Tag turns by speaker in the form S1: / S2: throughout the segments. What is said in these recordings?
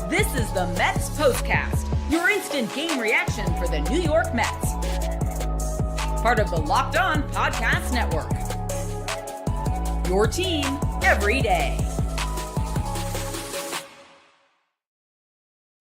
S1: This is the Mets Postcast, your instant game reaction for the New York Mets. Part of the Locked On Podcast Network. Your team every day.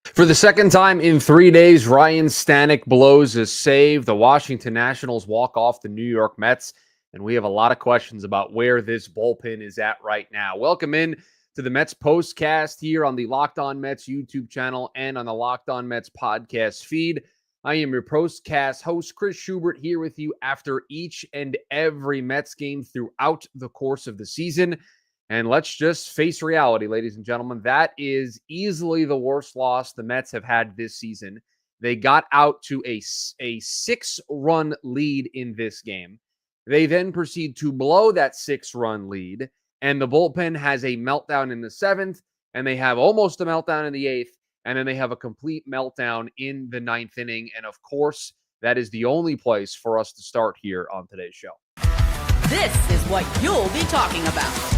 S2: For the second time in 3 days, Ryne Stanek blows a save. The Washington Nationals walk off the New York Mets, and we have a lot of questions about where this bullpen is at right now. Welcome in to the Mets Postcast here on the Locked On Mets YouTube channel and on the Locked On Mets podcast feed. I am your Postcast host, Chris Schubert, here with you after each and every Mets game throughout the course of the season. And let's just face reality, ladies and gentlemen. That is easily the worst loss the Mets have had this season. They got out to a 6-run lead in this game. They then proceed to blow that 6-run lead, and the bullpen has a meltdown in the 7th, and they have almost a meltdown in the 8th, and then they have a complete meltdown in the 9th inning. And of course, that is the only place for us to start here on today's show.
S1: This is what you'll be talking about.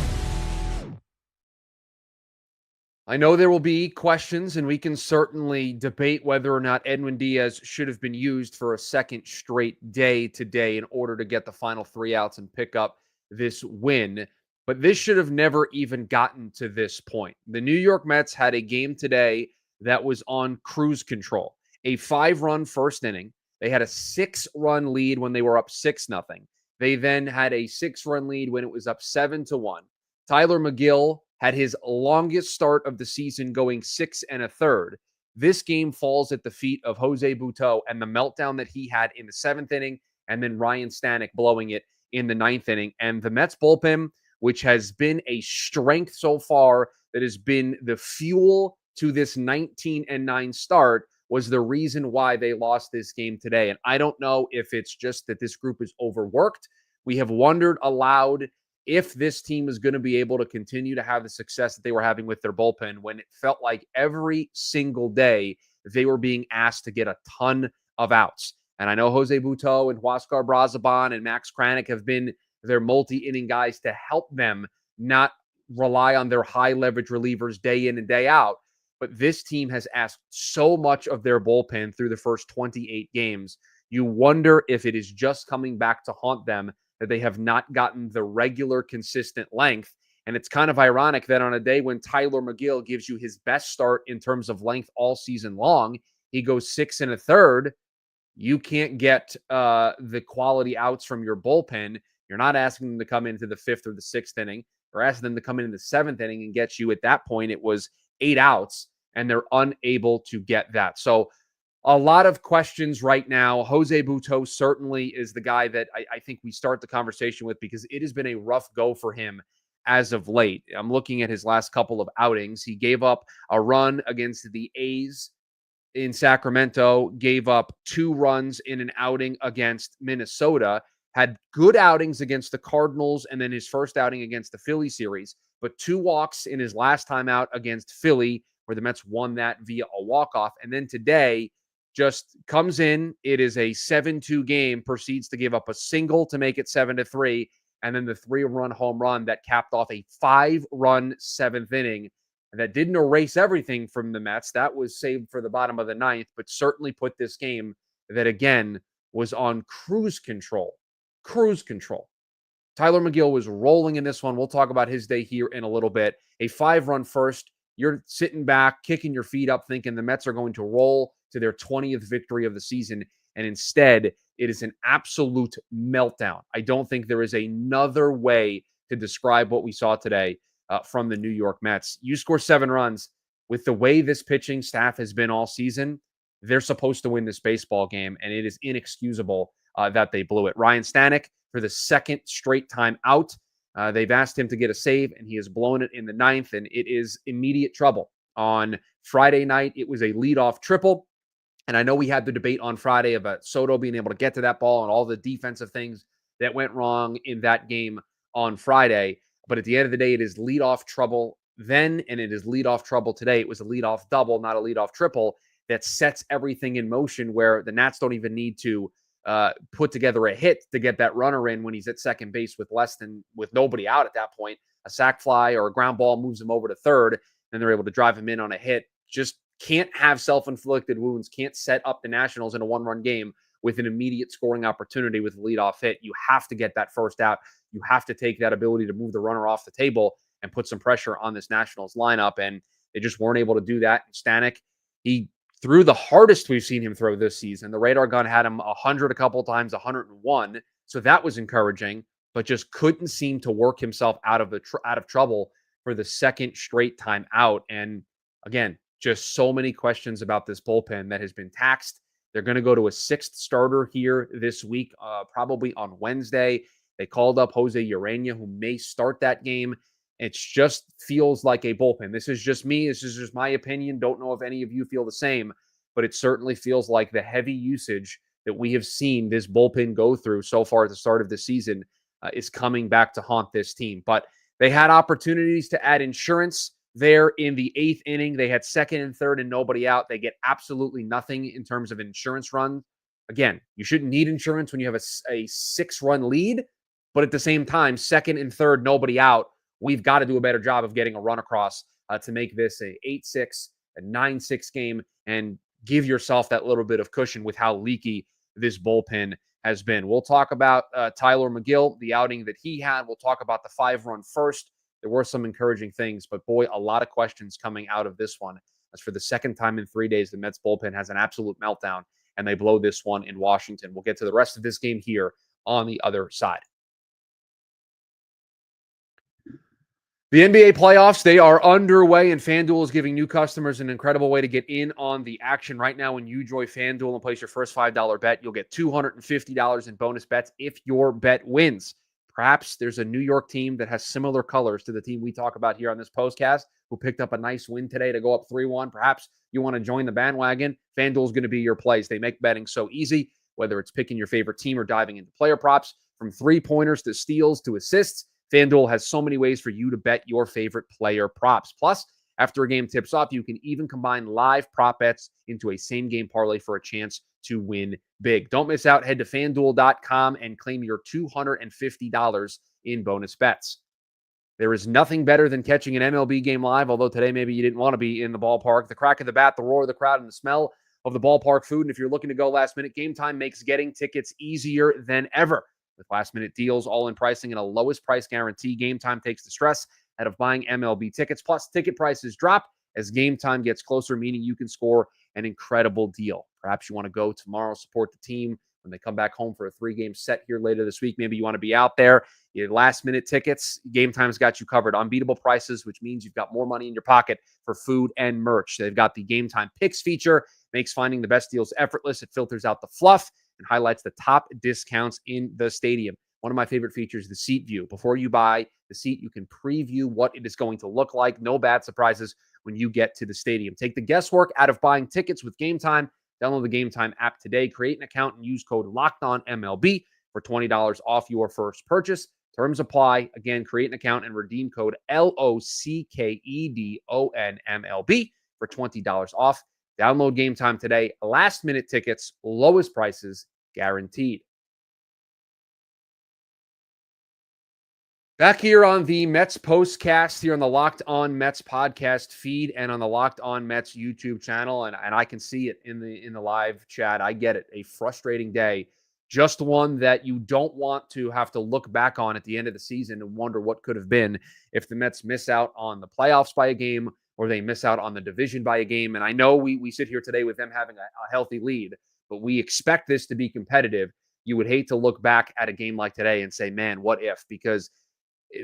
S2: I know there will be questions, and we can certainly debate whether or not Edwin Diaz should have been used for a second straight day today in order to get the final 3 outs and pick up this win. But this should have never even gotten to this point. The New York Mets had a game today that was on cruise control. A 5-run first inning. They had a 6-run lead when they were up 6-0. They then had a 6-run lead when it was up 7-1. Tyler McGill had his longest start of the season, going 6 1/3. This game falls at the feet of Jose Butto and the meltdown that he had in the 7th inning, and then Ryne Stanek blowing it in the 9th inning. And the Mets bullpen, which has been a strength so far, that has been the fuel to this 19-9 start, was the reason why they lost this game today. And I don't know if it's just that this group is overworked. We have wondered aloud if this team is going to be able to continue to have the success that they were having with their bullpen, when it felt like every single day they were being asked to get a ton of outs. And I know Jose Butto and Huascar Brazaban and Max Kranick have been their multi-inning guys to help them not rely on their high-leverage relievers day in and day out. But this team has asked so much of their bullpen through the first 28 games. You wonder if it is just coming back to haunt them, that they have not gotten the regular, consistent length. And it's kind of ironic that on a day when Tyler McGill gives you his best start in terms of length all season long, he goes 6 1/3. You can't get the quality outs from your bullpen. You're not asking them to come into the 5th or the 6th inning. You're asking them to come in the 7th inning and get you, at that point, it was 8 outs, and they're unable to get that. So a lot of questions right now. Jose Butto certainly is the guy that I think we start the conversation with, because it has been a rough go for him as of late. I'm looking at his last couple of outings. He gave up a run against the A's in Sacramento, gave up 2 runs in an outing against Minnesota, had good outings against the Cardinals, and then his first outing against the Philly series, but 2 walks in his last time out against Philly, where the Mets won that via a walk-off. And then today, just comes in. It is a 7-2 game, proceeds to give up a single to make it 7-3, and then the 3-run home run that capped off a 5-run 7th inning. And that didn't erase everything from the Mets. That was saved for the bottom of the 9th, but certainly put this game that, again, was on cruise control. Cruise control. Tyler McGill was rolling in this one. We'll talk about his day here in a little bit. A 5-run first. You're sitting back, kicking your feet up, thinking the Mets are going to roll to their 20th victory of the season. And instead, it is an absolute meltdown. I don't think there is another way to describe what we saw today from the New York Mets. You score 7 runs. With the way this pitching staff has been all season, they're supposed to win this baseball game, and it is inexcusable that they blew it. Ryne Stanek, for the second straight time out, they've asked him to get a save, and he has blown it in the 9th, and it is immediate trouble. On Friday night, it was a leadoff triple. And I know we had the debate on Friday about Soto being able to get to that ball and all the defensive things that went wrong in that game on Friday. But at the end of the day, it is leadoff trouble then, and it is leadoff trouble today. It was a leadoff double, not a leadoff triple, that sets everything in motion, where the Nats don't even need to put together a hit to get that runner in when he's at second base with nobody out at that point. A sac fly or a ground ball moves him over to third, and they're able to drive him in on a hit. just can't have self-inflicted wounds, can't set up the Nationals in a one-run game with an immediate scoring opportunity with a leadoff hit. You have to get that first out. You have to take that ability to move the runner off the table and put some pressure on this Nationals lineup. And they just weren't able to do that. And Stanek, he threw the hardest we've seen him throw this season. The radar gun had him 100 a couple times, 101. So that was encouraging, but just couldn't seem to work himself out of trouble for the second straight time out. And again, just so many questions about this bullpen that has been taxed. They're going to go to a sixth starter here this week, probably on Wednesday. They called up Jose Urena, who may start that game. It just feels like a bullpen. This is just me. This is just my opinion. Don't know if any of you feel the same, but it certainly feels like the heavy usage that we have seen this bullpen go through so far at the start of the season is coming back to haunt this team. But they had opportunities to add insurance there in the eighth inning. They had second and third and nobody out. They get absolutely nothing in terms of insurance run. Again, you shouldn't need insurance when you have a 6-run lead, but at the same time, second and third, nobody out. We've got to do a better job of getting a run across to make this a 8-6, a 9-6 game, and give yourself that little bit of cushion with how leaky this bullpen has been. We'll talk about Tyler McGill, the outing that he had. We'll talk about the 5-run first. There were some encouraging things, but boy, a lot of questions coming out of this one. As for the second time in 3 days, the Mets bullpen has an absolute meltdown, and they blow this one in Washington. We'll get to the rest of this game here on the other side. The NBA playoffs, they are underway, and FanDuel is giving new customers an incredible way to get in on the action right now. When you join FanDuel and place your first $5 bet, you'll get $250 in bonus bets if your bet wins. Perhaps there's a New York team that has similar colors to the team we talk about here on this postcast who picked up a nice win today to go up 3-1. Perhaps you want to join the bandwagon. FanDuel is going to be your place. They make betting so easy, whether it's picking your favorite team or diving into player props, from three-pointers to steals to assists. FanDuel has so many ways for you to bet your favorite player props. Plus, after a game tips off, you can even combine live prop bets into a same-game parlay for a chance to win big. Don't miss out. Head to FanDuel.com and claim your $250 in bonus bets. There is nothing better than catching an MLB game live, although today maybe you didn't want to be in the ballpark. The crack of the bat, the roar of the crowd, and the smell of the ballpark food. And if you're looking to go last minute, Gametime makes getting tickets easier than ever. With last-minute deals, all-in pricing, and a lowest price guarantee, Gametime takes the stress out of buying MLB tickets. Plus, ticket prices drop as Gametime gets closer, meaning you can score an incredible deal. Perhaps you want to go tomorrow, support the team when they come back home for a 3-game set here later this week. Maybe you want to be out there. Your last-minute tickets, Gametime's got you covered. Unbeatable prices, which means you've got more money in your pocket for food and merch. They've got the Gametime Picks feature, makes finding the best deals effortless. It filters out the fluff and highlights the top discounts in the stadium. One of my favorite features, the seat view. Before you buy the seat, you can preview what it is going to look like. No bad surprises when you get to the stadium. Take the guesswork out of buying tickets with Gametime. Download the Gametime app today. Create an account and use code LOCKEDONMLB for $20 off your first purchase. Terms apply. Again, create an account and redeem code LOCKEDONMLB for $20 off. Download Gametime today. Last-minute tickets, lowest prices guaranteed. Back here on the Mets postcast here on the Locked On Mets podcast feed and on the Locked On Mets YouTube channel, and I can see it in the live chat. I get it. A frustrating day. Just one that you don't want to have to look back on at the end of the season and wonder what could have been if the Mets miss out on the playoffs by a game or they miss out on the division by a game. And I know we sit here today with them having a healthy lead, but we expect this to be competitive. You would hate to look back at a game like today and say, man, what if? Because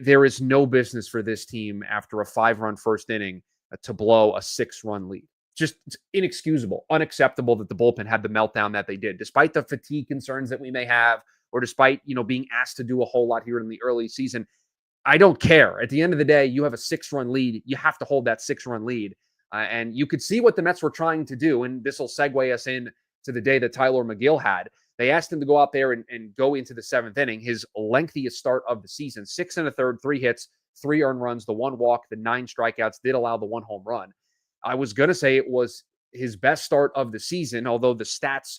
S2: there is no business for this team after a 5-run first inning to blow a 6-run lead. Just inexcusable, unacceptable that the bullpen had the meltdown that they did, despite the fatigue concerns that we may have, or despite, being asked to do a whole lot here in the early season. I don't care. At the end of the day, you have a 6-run lead. You have to hold that 6-run lead. And you could see what the Mets were trying to do. And this will segue us in to the day that Tyler McGill had. They asked him to go out there and go into the 7th inning, his lengthiest start of the season. 6 1/3, 3 hits, 3 earned runs, the 1 walk, the 9 strikeouts, did allow the 1 home run. I was going to say it was his best start of the season, although the stats,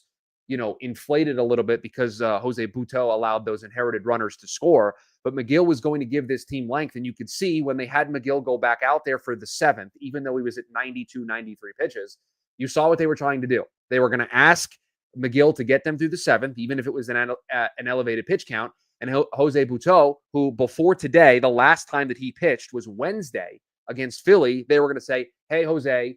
S2: inflated a little bit because Jose Butto allowed those inherited runners to score. But McGill was going to give this team length. And you could see when they had McGill go back out there for the 7th, even though he was at 92, 93 pitches, you saw what they were trying to do. They were going to ask McGill to get them through the 7th, even if it was an elevated pitch count. And Jose Butto, who before today, the last time that he pitched was Wednesday against Philly, they were going to say, hey, Jose,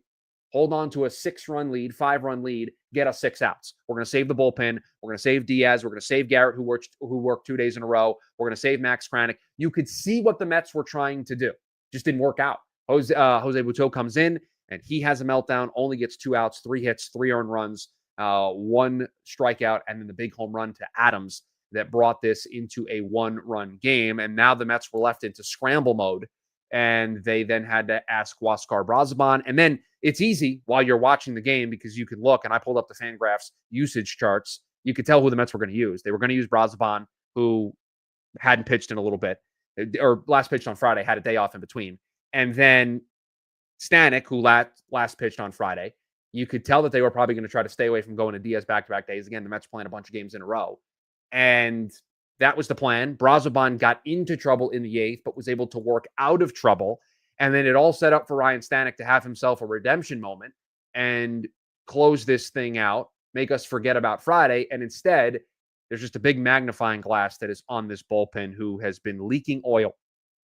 S2: hold on to a 6-run lead, 5-run lead, get us 6 outs. We're going to save the bullpen. We're going to save Diaz. We're going to save Garrett, who worked 2 days in a row. We're going to save Max Kranick. You could see what the Mets were trying to do. Just didn't work out. Jose Butto comes in, and he has a meltdown, only gets 2 outs, 3 hits, 3 earned runs, 1 strikeout, and then the big home run to Adams that brought this into a 1-run game. And now the Mets were left into scramble mode, and they then had to ask Huascar Brazoban. And then it's easy while you're watching the game because you can look, and I pulled up the FanGraphs usage charts. You could tell who the Mets were going to use. They were going to use Brazoban, who hadn't pitched in a little bit, or last pitched on Friday, had a day off in between. And then Stanek, who last pitched on Friday. You could tell that they were probably going to try to stay away from going to Diaz back-to-back days. Again, the Mets playing a bunch of games in a row. And that was the plan. Brazoban got into trouble in the 8th, but was able to work out of trouble. And then it all set up for Ryne Stanek to have himself a redemption moment and close this thing out, make us forget about Friday. And instead, there's just a big magnifying glass that is on this bullpen who has been leaking oil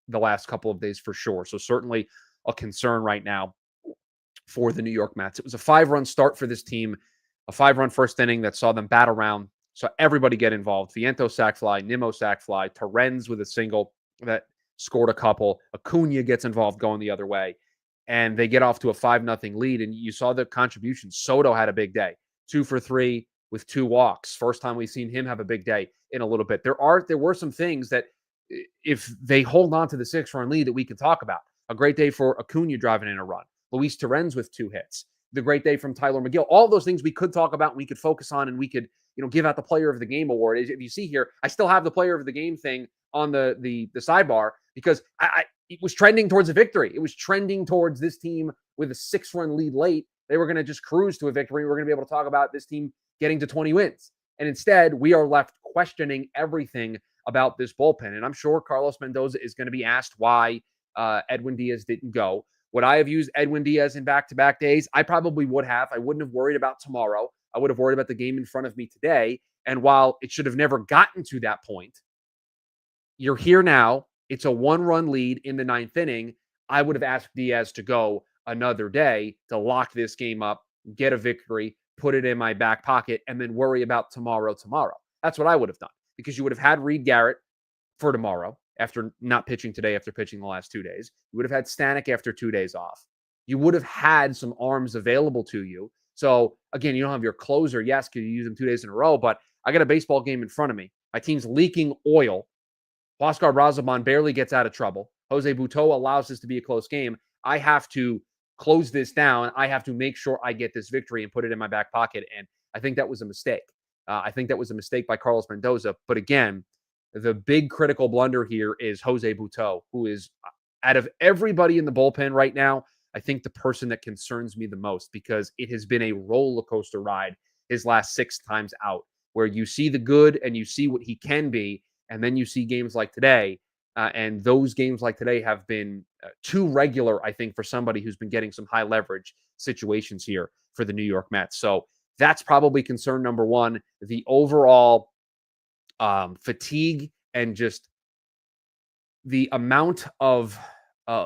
S2: the last couple of days for sure. So certainly a concern right now for the New York Mets. It was a 5-run start for this team, a 5-run first inning that saw them bat around. So everybody get involved. Viento sac fly, Nimmo sac fly, Terrens with a single that scored a couple. Acuna gets involved going the other way. And they get off to a 5-0 lead. And you saw the contribution. Soto had a big day. 2 for 3 with 2 walks. First time we've seen him have a big day in a little bit. There were some things that if they hold on to the 6-run lead that we can talk about. A great day for Acuna driving in a run. Luis Terrens with 2 hits. The great day from Tyler McGill. All those things we could talk about and we could focus on and we could, give out the player of the game award. If you see here, I still have the player of the game thing on the sidebar because it was trending towards a victory. It was trending towards this team with a 6-run lead late. They were going to just cruise to a victory. We're going to be able to talk about this team getting to 20 wins. And instead, we are left questioning everything about this bullpen. And I'm sure Carlos Mendoza is going to be asked why Edwin Diaz didn't go. Would I have used Edwin Diaz in back-to-back days? I probably would have. I wouldn't have worried about tomorrow. I would have worried about the game in front of me today. And while it should have never gotten to that point, you're here now. It's a 1-run lead in the 9th inning. I would have asked Diaz to go another day to lock this game up, get a victory, put it in my back pocket, and then worry about tomorrow. That's what I would have done because you would have had Reed Garrett for tomorrow after not pitching today, after pitching the last 2 days. You would have had Stanek after 2 days off. You would have had some arms available to you. So, again, you don't have your closer. Yes, because you use them 2 days in a row, but I got a baseball game in front of me. My team's leaking oil. Huascar Brazoban barely gets out of trouble. Jose Butto allows this to be a close game. I have to close this down. I have to make sure I get this victory and put it in my back pocket. And I think that was a mistake. I think that was a mistake by Carlos Mendoza. But again, the big critical blunder here is Jose Butto, who is, out of everybody in the bullpen right now, I think the person that concerns me the most because it has been a roller coaster ride his last 6 times out, where you see the good and you see what he can be, and then you see games like today. And those games like today have been too regular, I think, for somebody who's been getting some high leverage situations here for the New York Mets. So that's probably concern number one, the overall fatigue and just the amount of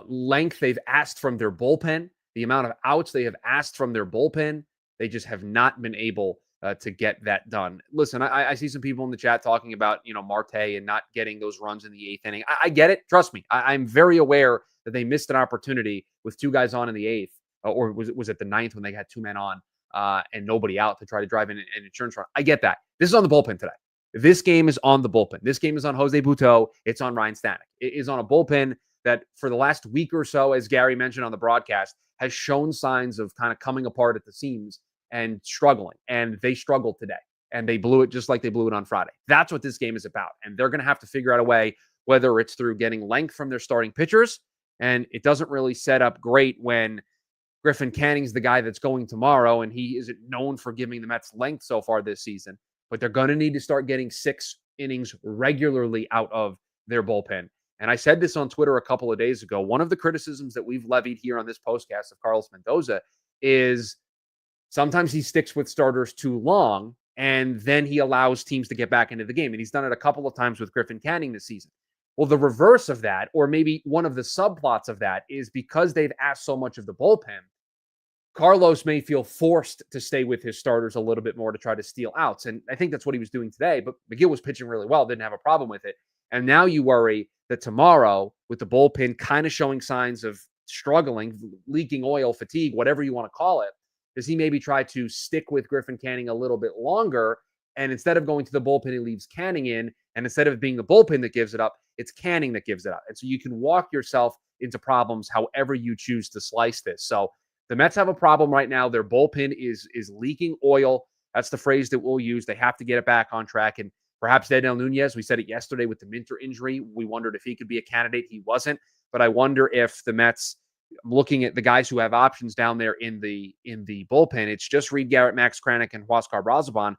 S2: length they've asked from their bullpen, the amount of outs they have asked from their bullpen. They just have not been able to get that done. Listen, I see some people in the chat talking about, Marte and not getting those runs in the 8th inning. I get it. Trust me. I'm very aware that they missed an opportunity with 2 guys on in the 8th, or was it the 9th when they had 2 men on and nobody out to try to drive in an insurance run. I get that. This is on the bullpen today. This game is on the bullpen. This game is on Jose Butto. It's on Ryne Stanek. It is on a bullpen that for the last week or so, as Gary mentioned on the broadcast, has shown signs of kind of coming apart at the seams and struggling. And they struggled today. And they blew it just like they blew it on Friday. That's what this game is about. And they're going to have to figure out a way, whether it's through getting length from their starting pitchers. And it doesn't really set up great when Griffin Canning's the guy that's going tomorrow, and he isn't known for giving the Mets length so far this season. But they're going to need to start getting 6 innings regularly out of their bullpen. And I said this on Twitter a couple of days ago. One of the criticisms that we've levied here on this postcast of Carlos Mendoza is sometimes he sticks with starters too long, and then he allows teams to get back into the game. And he's done it a couple of times with Griffin Canning this season. Well, the reverse of that, or maybe one of the subplots of that, is because they've asked so much of the bullpen, Carlos may feel forced to stay with his starters a little bit more to try to steal outs. And I think that's what he was doing today. But McGill was pitching really well, didn't have a problem with it. And now you worry that tomorrow, with the bullpen kind of showing signs of struggling, leaking oil, fatigue, whatever you want to call it, does he maybe try to stick with Griffin Canning a little bit longer? And instead of going to the bullpen, he leaves Canning in. And instead of being the bullpen that gives it up, it's Canning that gives it up. And so you can walk yourself into problems however you choose to slice this. So the Mets have a problem right now. Their bullpen is leaking oil. That's the phrase that we'll use. They have to get it back on track. And perhaps Dedel Nunez, we said it yesterday with the Minter injury. We wondered if he could be a candidate. He wasn't. But I wonder if the Mets, looking at the guys who have options down there in the bullpen, it's just Reed Garrett, Max Kranick, and Huascar Brazoban.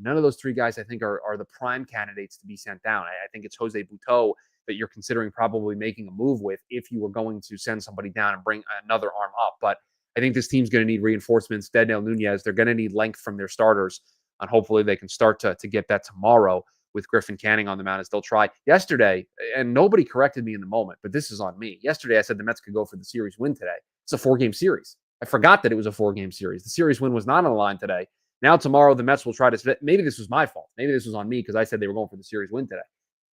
S2: None of those 3 guys, I think, are the prime candidates to be sent down. I think it's Jose Butto that you're considering probably making a move with if you were going to send somebody down and bring another arm up. But I think this team's going to need reinforcements. Dedel Nunez, they're going to need length from their starters, and hopefully they can start to get that tomorrow with Griffin Canning on the mound as they'll try. Yesterday, and nobody corrected me in the moment, but this is on me. Yesterday, I said the Mets could go for the series win today. It's a 4-game series. I forgot that it was a 4-game series. The series win was not on the line today. Now tomorrow, the Mets will try to – maybe this was my fault. Maybe this was on me because I said they were going for the series win today.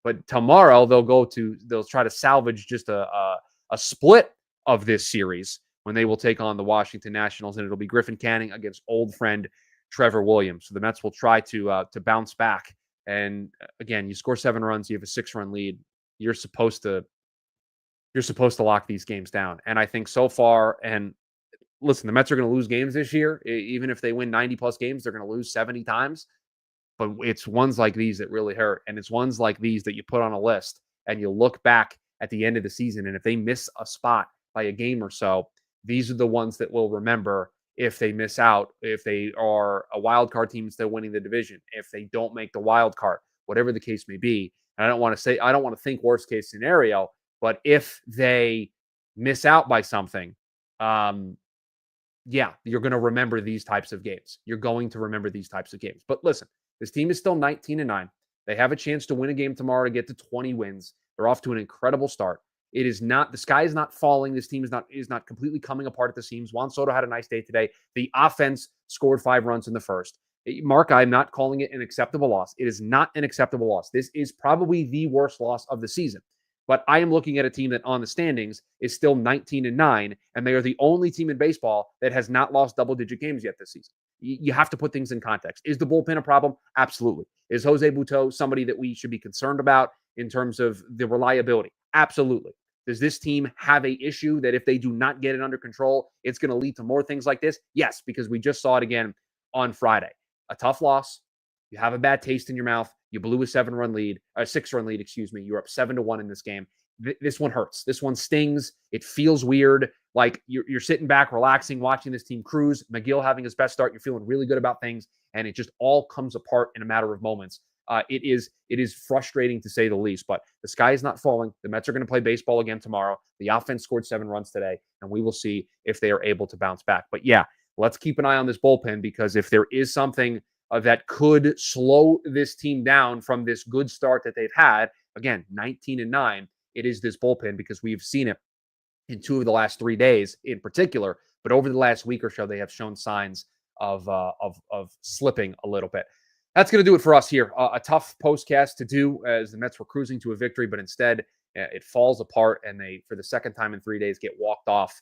S2: But tomorrow, they'll try to salvage just a split of this series when they will take on the Washington Nationals, and it'll be Griffin Canning against old friend Trevor Williams. So the Mets will try to bounce back. And again, you score 7 runs, you have a 6-run lead. You're supposed to lock these games down. And I think so far, and listen, the Mets are going to lose games this year. Even if they win 90-plus games, they're going to lose 70 times. But it's ones like these that really hurt. And it's ones like these that you put on a list and you look back at the end of the season. And if they miss a spot by a game or so, these are the ones that we'll remember if they miss out, if they are a wild card team instead of winning the division, if they don't make the wild card, whatever the case may be. And I don't want to think worst case scenario, but if they miss out by something, you're going to remember these types of games. You're going to remember these types of games. But listen, this team is still 19-9. They have a chance to win a game tomorrow to get to 20 wins. They're off to an incredible start. It is not, the sky is not falling. This team is not completely coming apart at the seams. Juan Soto had a nice day today. The offense scored 5 runs in the first. Mark, I'm not calling it an acceptable loss. It is not an acceptable loss. This is probably the worst loss of the season. But I am looking at a team that on the standings is still 19-9, and they are the only team in baseball that has not lost double-digit games yet this season. You have to put things in context. Is the bullpen a problem? Absolutely. Is Jose Butto somebody that we should be concerned about in terms of the reliability? Absolutely. Does this team have an issue that if they do not get it under control, it's going to lead to more things like this? Yes, because we just saw it again on Friday. A tough loss. You have a bad taste in your mouth. You blew a 6-run lead, You're up 7-1 in this game. This one hurts. This one stings. It feels weird. Like you're sitting back, relaxing, watching this team cruise. McGill having his best start. You're feeling really good about things, and it just all comes apart in a matter of moments. It is frustrating to say the least, but the sky is not falling. The Mets are going to play baseball again tomorrow. The offense scored 7 runs today, and we will see if they are able to bounce back. But yeah, let's keep an eye on this bullpen, because if there is something that could slow this team down from this good start that they've had, again, 19-9, it is this bullpen, because we've seen it in 2 of the last 3 days in particular, but over the last week or so, they have shown signs of slipping a little bit. That's going to do it for us here. A tough postcast to do as the Mets were cruising to a victory, but instead it falls apart, and they, for the second time in 3 days, get walked off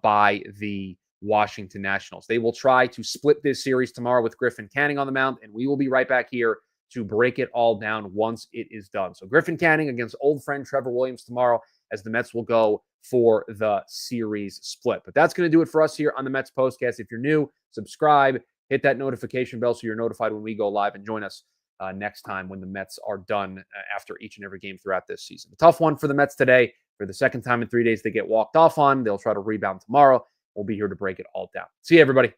S2: by the Washington Nationals. They will try to split this series tomorrow with Griffin Canning on the mound, and we will be right back here to break it all down once it is done. So Griffin Canning against old friend Trevor Williams tomorrow, as the Mets will go for the series split. But that's going to do it for us here on the Mets Postcast. If you're new, subscribe, hit that notification bell so you're notified when we go live, and join us next time when the Mets are done after each and every game throughout this season. A tough one for the Mets today. For the second time in 3 days, they get walked off on. They'll try to rebound tomorrow. We'll be here to break it all down. See you, everybody.